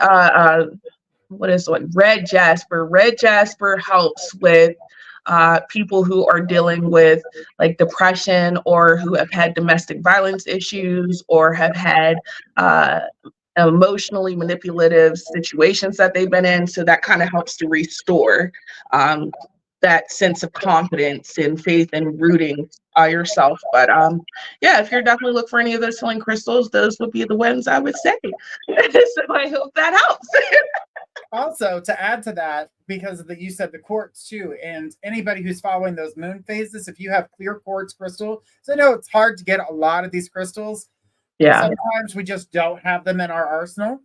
what is one? Red jasper. Red jasper helps with people who are dealing with like depression or who have had domestic violence issues or have had emotionally manipulative situations that they've been in. So that kind of helps to restore that sense of confidence and faith and rooting yourself. But yeah, if you're definitely looking for any of those healing crystals, those would be the ones I would say. So I hope that helps. Also, to add to that, because of you said the quartz too, and anybody who's following those moon phases, if you have clear quartz crystal, so I know it's hard to get a lot of these crystals. Yeah. Sometimes we just don't have them in our arsenal.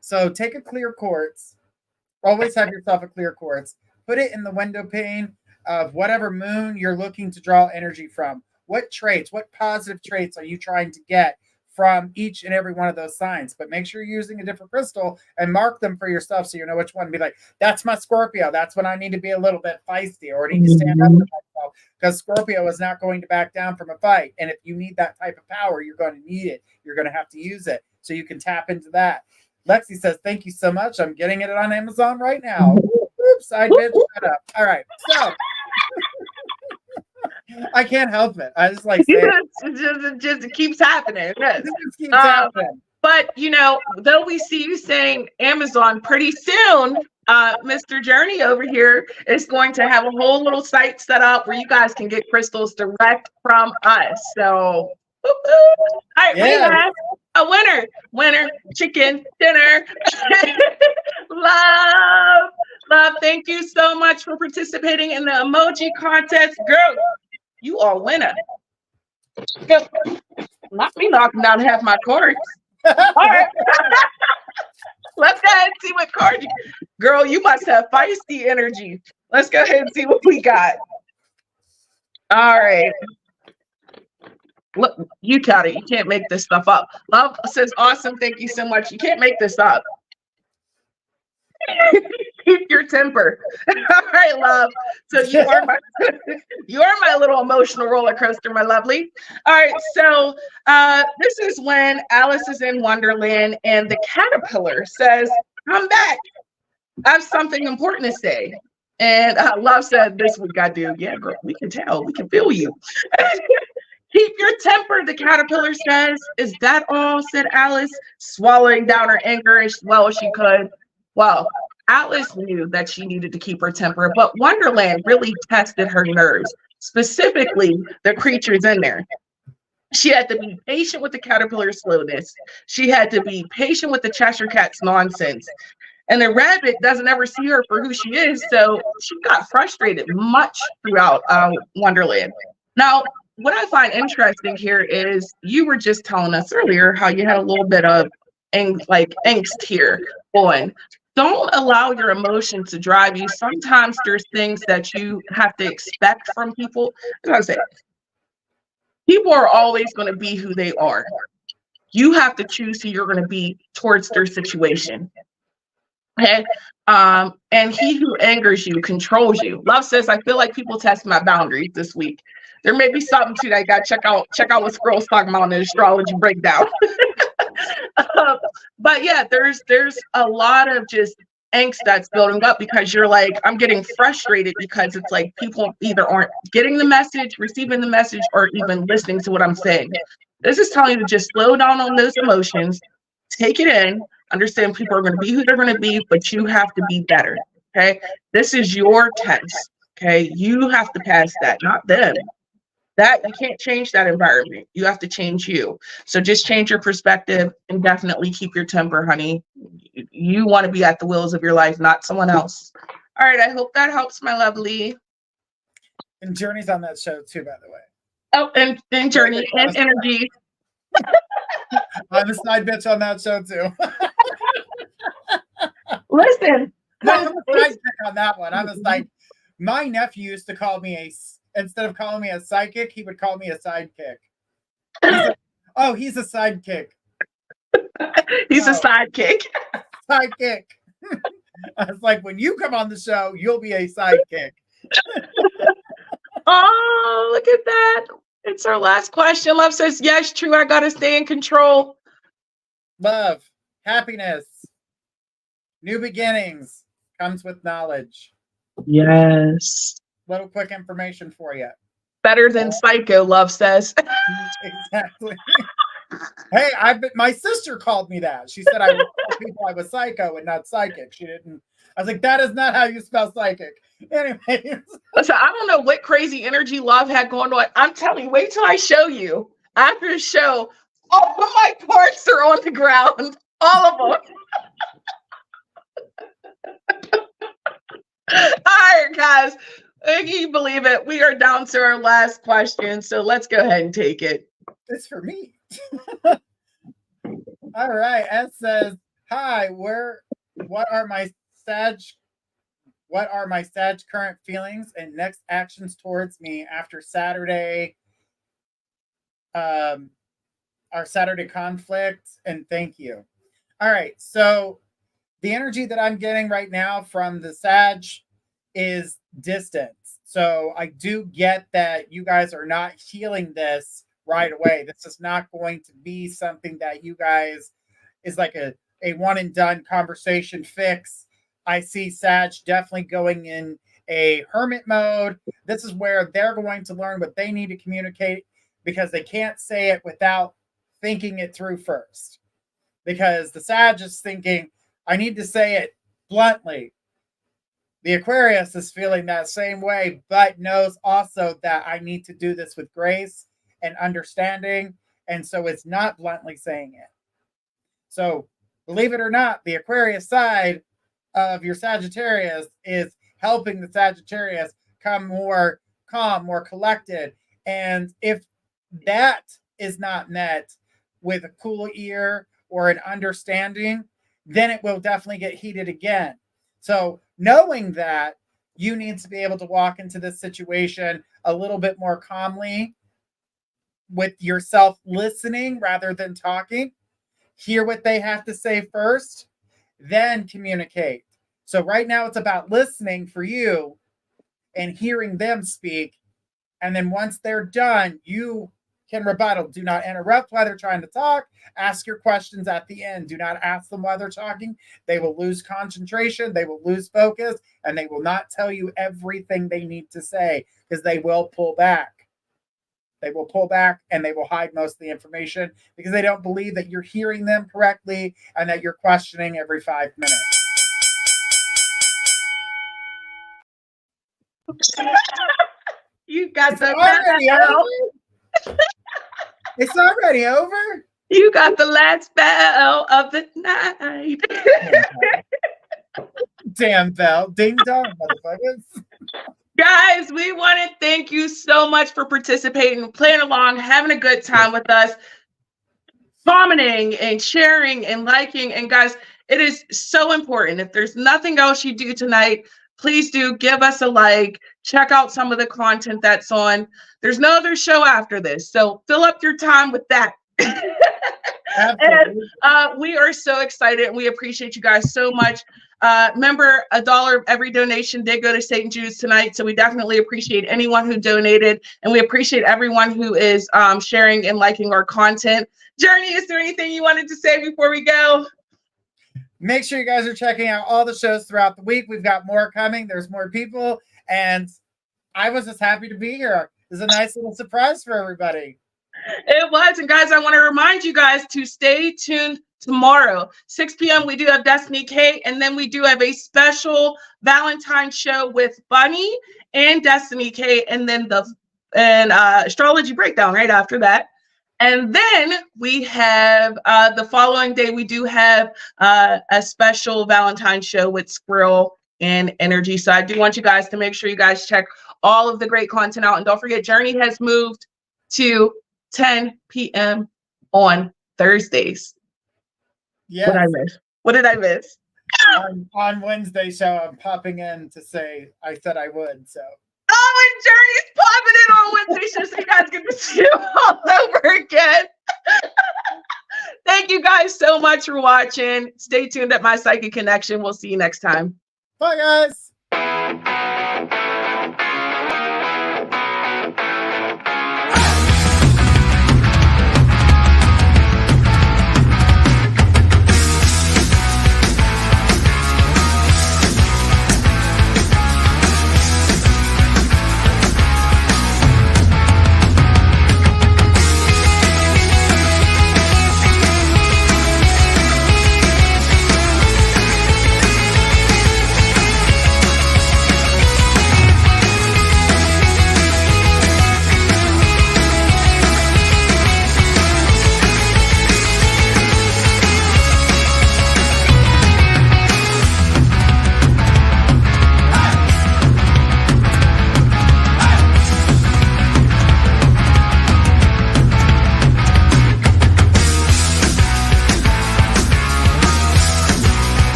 So take a clear quartz. Always have yourself a clear quartz. Put it in the window pane of whatever moon you're looking to draw energy from. What traits, what positive traits are you trying to get from each and every one of those signs? But make sure you're using a different crystal and mark them for yourself so you know which one. Be like, that's my Scorpio. That's when I need to be a little bit feisty or need to stand up for myself, because Scorpio is not going to back down from a fight. And if you need that type of power, you're going to need it. You're going to have to use it. So you can tap into that. Lexi says, thank you so much. I'm getting it on Amazon right now. Oops, I did shut up. All right. So I can't help it. I just like saying it just keeps happening. Yes. It just keeps happening. But you know, though we see you saying Amazon pretty soon, Mr. Journey over here is going to have a whole little site set up where you guys can get crystals direct from us. So all right, yeah. A winner, chicken dinner. Love, thank you so much for participating in the emoji contest. Girl, you are winner. Not me knocking down half my cards. All right. Let's go ahead and see what card you. Girl, you must have feisty energy. Let's go ahead and see what we got. All right. Look, you got it. You can't make this stuff up. Love says, awesome. Thank you so much. You can't make this up. Keep your temper. All right, love. So you are my little emotional roller coaster, my lovely. All right, so this is when Alice is in Wonderland and the caterpillar says, come back. I have something important to say. And Love said, this we got to do. Yeah, girl, we can tell. We can feel you. Keep your temper, the caterpillar says. Is that all? Said Alice, swallowing down her anger as well as she could. Well, Alice knew that she needed to keep her temper, but Wonderland really tested her nerves, specifically the creatures in there. She had to be patient with the caterpillar's slowness. She had to be patient with the Cheshire Cat's nonsense. And the rabbit doesn't ever see her for who she is, so she got frustrated much throughout Wonderland. Now, what I find interesting here is you were just telling us earlier how you had a little bit of angst here on. Don't allow your emotions to drive you. Sometimes there's things that you have to expect from people. I say, people are always going to be who they are. You have to choose who you're going to be towards their situation. Okay. And he who angers you controls you. Love says, I feel like people test my boundaries this week. There may be something to that. I got to check out what Squirrel's talking about in the astrology breakdown. But yeah, there's a lot of just angst that's building up because you're like, I'm getting frustrated because it's like people either aren't getting the message, receiving the message, or even listening to what I'm saying. This is telling you to just slow down on those emotions, take it in, understand people are going to be who they're going to be, but you have to be better. Okay. This is your test. Okay. You have to pass that, not them. That you can't change that environment. You have to change you. So just change your perspective and definitely keep your temper, honey. You want to be at the wheels of your life, not someone else. All right. I hope that helps, my lovely. And Journey's on that show too, by the way. Oh, and Journey and Energy. I'm a side bitch on that show too. Listen. I'm a sidekick on that one. I'm a side. My nephew used to call me instead of calling me a sidekick, he would call me a sidekick. He's a sidekick. He's a sidekick. Sidekick. I was like, when you come on the show, you'll be a sidekick. Oh, look at that. It's our last question. Love says, yes, true. I got to stay in control. Love, happiness, new beginnings comes with knowledge. Yes. Little quick information for you. Better than psycho, Love says. Exactly. Hey, my sister called me that. She said I would tell people I was psycho and not psychic. She didn't. I was like, that is not how you spell psychic. Anyways. Listen, I don't know what crazy energy Love had going on. I'm telling you, wait till I show you. After the show, all of my parts are on the ground. All of them. All right, guys. Can you believe it? We are down to our last question. So let's go ahead and take it. It's for me. All right. S says, hi, what are my Sag current feelings and next actions towards me after Saturday? Our Saturday conflict, and thank you. All right. So the energy that I'm getting right now from the Sag is distance. So I do get that you guys are not healing this right away. This is not going to be something that you guys is like a one and done conversation fix. I see Sag definitely going in a hermit mode. This is where they're going to learn what they need to communicate, because they can't say it without thinking it through first. Because the Sag is thinking, I need to say it bluntly. The Aquarius is feeling that same way, but knows also that I need to do this with grace and understanding. And so it's not bluntly saying it. So believe it or not, the Aquarius side of your Sagittarius is helping the Sagittarius come more calm, more collected. And if that is not met with a cool ear or an understanding, then it will definitely get heated again. So knowing that, you need to be able to walk into this situation a little bit more calmly, with yourself listening rather than talking. Hear what they have to say first, then communicate. So right now it's about listening for you and hearing them speak. And then once they're done, you can rebuttal. Do not interrupt while they're trying to talk. Ask your questions at the end. Do not ask them while they're talking. They will lose concentration. They will lose focus, and they will not tell you everything they need to say, because they will pull back. They will pull back and they will hide most of the information because they don't believe that you're hearing them correctly and that you're questioning every 5 minutes. You got it's the already over. It's already over. You got the last bell of the night. Damn bell, ding dong, motherfuckers. Guys, we want to thank you so much for participating, playing along, having a good time with us, commenting and sharing and liking. And guys, it is so important. If there's nothing else you do tonight, please do give us a like. Check out some of the content that's on. There's no other show after this, so fill up your time with that. And we are so excited, and we appreciate you guys so much. Remember, $1 of every donation did go to St. Jude's tonight, so we definitely appreciate anyone who donated, and we appreciate everyone who is sharing and liking our content. Journey, is there anything you wanted to say before we go? Make sure you guys are checking out all the shows throughout the week. We've got more coming. There's more people, and I was just happy to be here. It was a nice little surprise for everybody. It was. And guys, I want to remind you guys to stay tuned tomorrow, 6 p.m. We do have Destiny K, and then we do have a special Valentine's show with Bunny and Destiny K, and then astrology breakdown right after that. And then we have the following day, we do have a special Valentine's show with Squirrel and Energy. So I do want you guys to make sure you guys check all of the great content out. And don't forget, Journey has moved to 10 p.m. on Thursdays. Yes. What did I miss? On Wednesday show, I'm popping in to say I said I would. So. Oh, and Journey's popping in on Wednesday show, so you guys get to see him all over again. Thank you guys so much for watching. Stay tuned at My Psychic Connection. We'll see you next time. Bye, guys.